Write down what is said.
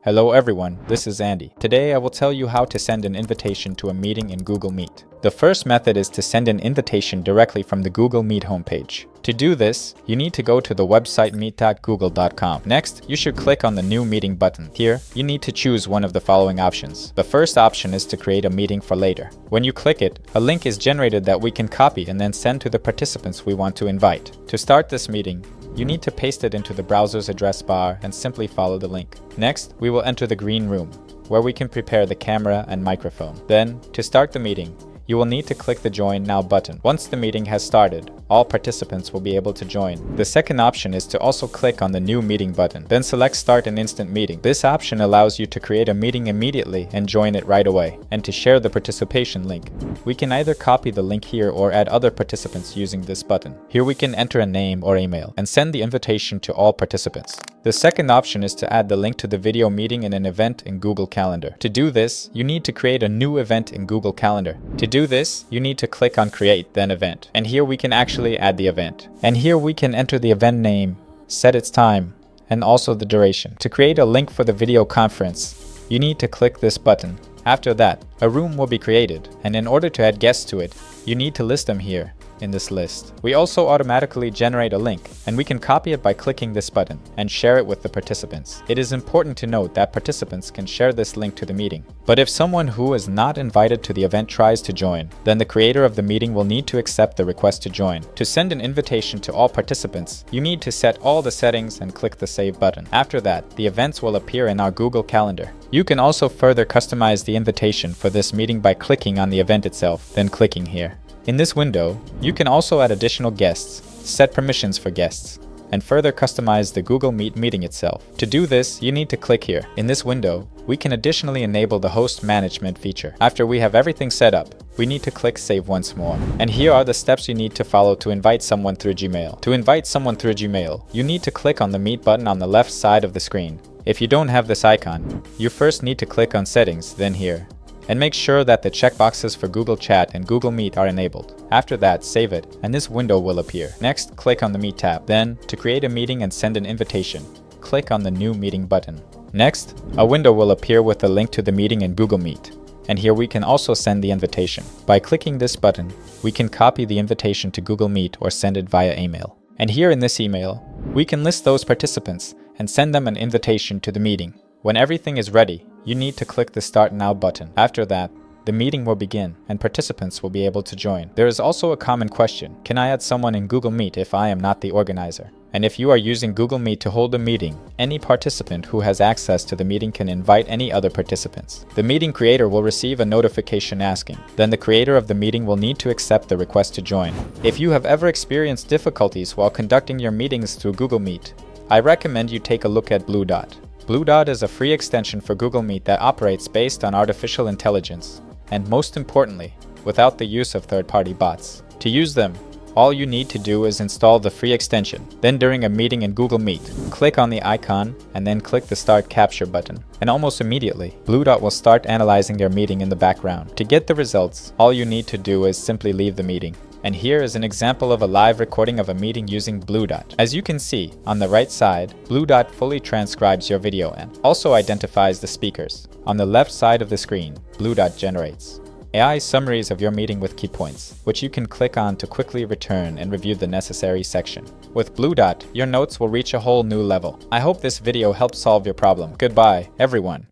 Hello everyone, this is Andy. Today I will tell you how to send an invitation to a meeting in Google Meet. The first method is to send an invitation directly from the Google Meet homepage. To do this, you need to go to the website meet.google.com. Next, you should click on the New Meeting button. Here, you need to choose one of the following options. The first option is to create a meeting for later. When you click it, a link is generated that we can copy and then send to the participants we want to invite. To start this meeting, you need to paste it into the browser's address bar and simply follow the link. Next, we will enter the green room, where we can prepare the camera and microphone. Then, to start the meeting, you will need to click the Join Now button. Once the meeting has started, all participants will be able to join. The second option is to also click on the New Meeting button. Then select Start an Instant Meeting. This option allows you to create a meeting immediately and join it right away, and to share the participation link. We can either copy the link here or add other participants using this button. Here we can enter a name or email and send the invitation to all participants. The second option is to add the link to the video meeting in an event in Google Calendar. To do this, you need to create a new event in Google Calendar. To do this, you need to click on Create, then Event. And here we can actually add the event. And here we can enter the event name, set its time, and also the duration. To create a link for the video conference, you need to click this button. After that, a room will be created, and in order to add guests to it, you need to list them here in this list. We also automatically generate a link, and we can copy it by clicking this button and share it with the participants. It is important to note that participants can share this link to the meeting. But if someone who is not invited to the event tries to join, then the creator of the meeting will need to accept the request to join. To send an invitation to all participants, you need to set all the settings and click the Save button. After that, the events will appear in our Google Calendar. You can also further customize the invitation for this meeting by clicking on the event itself, then clicking here. In this window, you can also add additional guests, set permissions for guests, and further customize the Google Meet meeting itself. To do this, you need to click here. In this window, we can additionally enable the host management feature. After we have everything set up, we need to click Save once more. And here are the steps you need to follow to invite someone through Gmail. To invite someone through Gmail, you need to click on the Meet button on the left side of the screen. If you don't have this icon, you first need to click on Settings, then here, and make sure that the checkboxes for Google Chat and Google Meet are enabled. After that, save it, and this window will appear. Next, click on the Meet tab. Then, to create a meeting and send an invitation, click on the New Meeting button. Next, a window will appear with a link to the meeting in Google Meet. And here we can also send the invitation. By clicking this button, we can copy the invitation to Google Meet or send it via email. And here in this email, we can list those participants and send them an invitation to the meeting. When everything is ready, you need to click the Start Now button. After that, the meeting will begin and participants will be able to join. There is also a common question: can I add someone in Google Meet if I am not the organizer? And if you are using Google Meet to hold a meeting, any participant who has access to the meeting can invite any other participants. The meeting creator will receive a notification asking. Then the creator of the meeting will need to accept the request to join. If you have ever experienced difficulties while conducting your meetings through Google Meet, I recommend you take a look at Blue Dot. Blue Dot is a free extension for Google Meet that operates based on artificial intelligence, and most importantly, without the use of third-party bots. To use them, all you need to do is install the free extension. Then during a meeting in Google Meet, click on the icon and then click the Start Capture button. And almost immediately, Blue Dot will start analyzing your meeting in the background. To get the results, all you need to do is simply leave the meeting. And here is an example of a live recording of a meeting using Blue Dot. As you can see, on the right side, Blue Dot fully transcribes your video and also identifies the speakers. On the left side of the screen, Blue Dot generates AI summaries of your meeting with key points, which you can click on to quickly return and review the necessary section. With Blue Dot, your notes will reach a whole new level. I hope this video helped solve your problem. Goodbye, everyone.